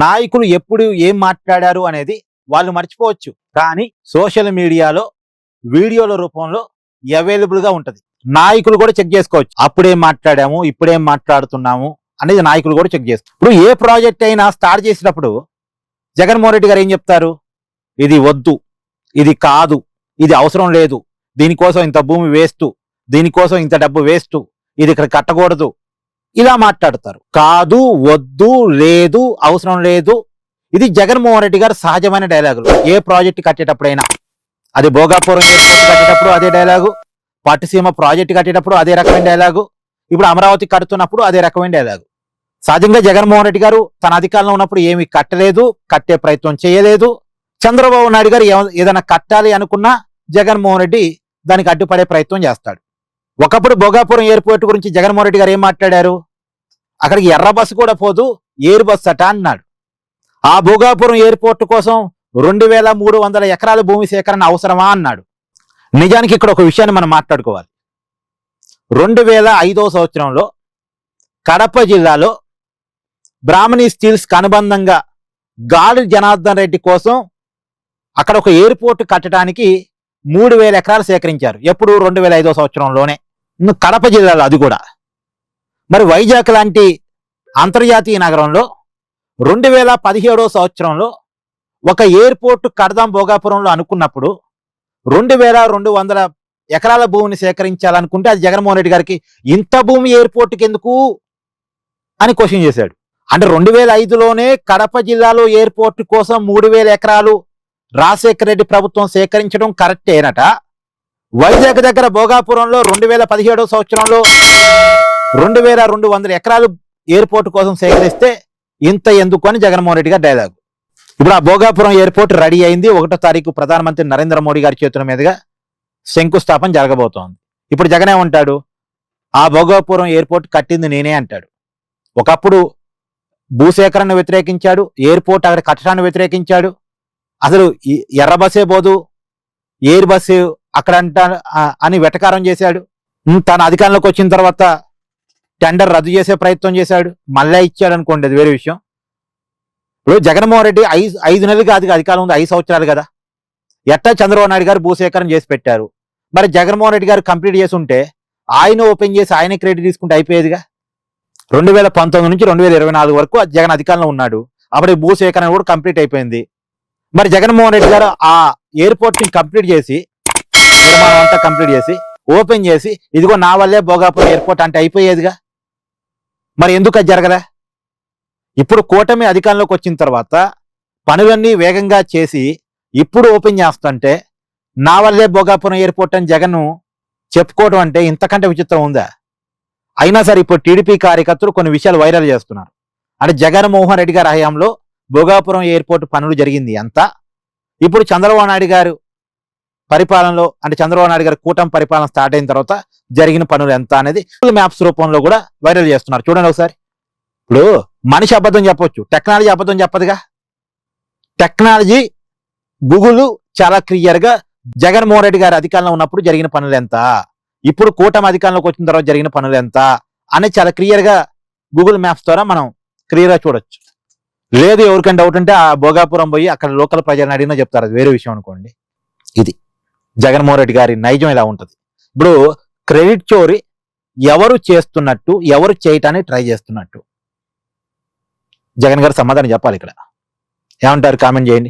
నాయకులు ఎప్పుడు ఏం మాట్లాడారు అనేది వాళ్ళు మర్చిపోవచ్చు. కానీ సోషల్ మీడియాలో వీడియోల రూపంలో అవైలబుల్ గా ఉంటది. నాయకులు కూడా చెక్ చేసుకోవచ్చు. అప్పుడేం మాట్లాడాము, ఇప్పుడేం మాట్లాడుతున్నాము అనేది నాయకులు కూడా చెక్ చేసుకోవచ్చు. ఇప్పుడు ఏ ప్రాజెక్ట్ అయినా స్టార్ట్ చేసినప్పుడు జగన్మోహన్ రెడ్డి గారు ఏం చెప్తారు? ఇది వద్దు, ఇది కాదు, ఇది అవసరం లేదు, దీనికోసం ఇంత భూమి వేస్ట్, దీనికోసం ఇంత డబ్బు వేస్ట్, ఇది ఇక్కడ కట్టకూడదు, ఇలా మాట్లాడతారు. కాదు, వద్దు, లేదు, అవసరం లేదు, ఇది జగన్మోహన్ రెడ్డి గారు సహజమైన డైలాగులు. ఏ ప్రాజెక్ట్ కట్టేటప్పుడైనా, అది భోగాపురం ఎయిర్పోర్ట్ కట్టేటప్పుడు అదే డైలాగు, పట్టుసీమ ప్రాజెక్ట్ కట్టేటప్పుడు అదే రకమైన డైలాగు, ఇప్పుడు అమరావతి కడుతున్నప్పుడు అదే రకమైన డైలాగు. సహజంగా జగన్మోహన్ రెడ్డి గారు తన అధికారంలో ఉన్నప్పుడు ఏమీ కట్టలేదు, కట్టే ప్రయత్నం చేయలేదు. చంద్రబాబు నాయుడు గారు ఏదైనా కట్టాలి అనుకున్నా జగన్మోహన్ రెడ్డి దానికి అడ్డుపడే ప్రయత్నం చేస్తాడు. ఒకప్పుడు భోగాపురం ఎయిర్పోర్ట్ గురించి జగన్మోహన్ రెడ్డి గారు ఏం మాట్లాడారు? అక్కడికి ఎర్ర బస్సు కూడా పోదు, ఎయిర్ బస్ అట అన్నాడు. ఆ భోగాపురం ఎయిర్పోర్ట్ కోసం 2300 ఎకరాల భూమి సేకరణ అవసరమా అన్నాడు. నిజానికి ఇక్కడ ఒక విషయాన్ని మనం మాట్లాడుకోవాలి. 2005వ సంవత్సరంలో కడప జిల్లాలో బ్రాహ్మణి స్టీల్స్ కు అనుబంధంగా గాలి జనార్దన్ రెడ్డి కోసం అక్కడ ఒక ఎయిర్పోర్ట్ కట్టడానికి 3000 ఎకరాలు సేకరించారు. ఎప్పుడు? 2005వ సంవత్సరంలోనే, కడప జిల్లాలో, అది కూడా. మరి వైజాగ్ లాంటి అంతర్జాతీయ నగరంలో 2017వ సంవత్సరంలో ఒక ఎయిర్పోర్ట్ కడదాం భోగాపురంలో అనుకున్నప్పుడు 2200 ఎకరాల భూమిని సేకరించాలనుకుంటే అది జగన్మోహన్ రెడ్డి గారికి ఇంత భూమి ఎయిర్పోర్ట్కి ఎందుకు అని క్వశ్చన్ చేశాడు. అంటే 2005లోనే కడప జిల్లాలో ఎయిర్పోర్ట్ కోసం 3000 ఎకరాలు రాజశేఖర రెడ్డి ప్రభుత్వం సేకరించడం కరెక్టేనట. వైజాగ్ దగ్గర భోగాపురంలో 2017వ సంవత్సరంలో 2200 ఎకరాలు ఎయిర్పోర్ట్ కోసం సేకరిస్తే ఇంత ఎందుకు అని జగన్మోహన్ రెడ్డి గారు డైలాగు. ఇప్పుడు ఆ భోగాపురం ఎయిర్పోర్ట్ రెడీ అయింది. 1వ తారీఖు ప్రధానమంత్రి నరేంద్ర మోడీ గారి చేతుల మీదుగా శంకుస్థాపన జరగబోతోంది. ఇప్పుడు జగన్ ఏమంటాడు? ఆ భోగాపురం ఎయిర్పోర్ట్ కట్టింది నేనే అంటాడు. ఒకప్పుడు భూసేకరణను వ్యతిరేకించాడు, ఎయిర్పోర్ట్ అక్కడ కట్టడాన్ని వ్యతిరేకించాడు. అసలు ఎర్ర బస్సే పోదు, ఎయిర్ బస్సు అక్కడ అంట అని వెటకారం చేశాడు. తన అధికారంలోకి వచ్చిన తర్వాత టెండర్ రద్దు చేసే ప్రయత్నం చేశాడు, మళ్ళా ఇచ్చాడు అనుకోండి, అది వేరే విషయం. ఇప్పుడు జగన్మోహన్ రెడ్డి 5 నెలలు కాదు అధికారం ఉంది, 5 సంవత్సరాలు కదా. ఎట్టా చంద్రబాబు నాయుడు గారు భూసేకరణ చేసి పెట్టారు. మరి జగన్మోహన్ రెడ్డి గారు కంప్లీట్ చేసి ఉంటే ఆయన ఓపెన్ చేసి ఆయన క్రెడిట్ తీసుకుంటే అయిపోయేదిగా. 2019 నుంచి 2024 వరకు జగన్ అధికారంలో ఉన్నాడు. అప్పుడు భూసేకరణ కూడా కంప్లీట్ అయిపోయింది. మరి జగన్మోహన్ రెడ్డి గారు ఆ ఎయిర్పోర్ట్ ని కంప్లీట్ చేసి, నిర్మాణం అంతా కంప్లీట్ చేసి, ఓపెన్ చేసి, ఇదిగో నా వల్లే భోగాపురం ఎయిర్పోర్ట్ అంటే అయిపోయేదిగా. మరి ఎందుకు అది జరగలే? ఇప్పుడు కూటమి అధికారంలోకి వచ్చిన తర్వాత పనులన్నీ వేగంగా చేసి ఇప్పుడు ఓపెన్ చేస్తుంటే నా వల్లే భోగాపురం ఎయిర్పోర్ట్ అని జగన్ చెప్పుకోవడం అంటే ఇంతకంటే విచిత్రం ఉందా? అయినా సరే ఇప్పుడు టీడీపీ కార్యకర్తలు కొన్ని విషయాలు వైరల్ చేస్తున్నారు. అంటే జగన్మోహన్ రెడ్డి గారి హయాంలో భోగాపురం ఎయిర్పోర్ట్ పనులు జరిగింది అంతా, ఇప్పుడు చంద్రబాబు నాయుడు గారు పరిపాలనలో, అంటే చంద్రబాబు నాయుడు గారి కూటమి పరిపాలన స్టార్ట్ అయిన తర్వాత జరిగిన పనులు ఎంత అనేది మ్యాప్స్ రూపంలో కూడా వైరల్ చేస్తున్నారు. చూడండి ఒకసారి. ఇప్పుడు మనిషి అబద్ధం చెప్పొచ్చు, టెక్నాలజీ అబద్ధం చెప్పదుగా. టెక్నాలజీ గూగుల్ చాలా క్లియర్ గా జగన్మోహన్ రెడ్డి గారి అధికారంలో ఉన్నప్పుడు జరిగిన పనులు ఎంత, ఇప్పుడు కూటమి అధికారంలోకి వచ్చిన తర్వాత జరిగిన పనులు ఎంత అనేది చాలా క్లియర్ గా గూగుల్ మ్యాప్స్ ద్వారా మనం క్లియర్ గా చూడొచ్చు. లేదు ఎవరికైనా డౌట్ ఉంటే ఆ భోగాపురం పోయి అక్కడ లోకల్ ప్రజలను అడిగినా చెప్తారు, అది వేరే విషయం అనుకోండి. ఇది జగన్మోహన్ రెడ్డి గారి నైజం ఇలా ఉంటది. ఇప్పుడు క్రెడిట్ చోరీ ఎవరు చేస్తున్నట్టు, ఎవరు చేయటానికి ట్రై చేస్తున్నట్టు జగన్ గారు సమాధానం చెప్పాలి. ఇక్కడ ఏమంటారు? కామెంట్ చేయండి.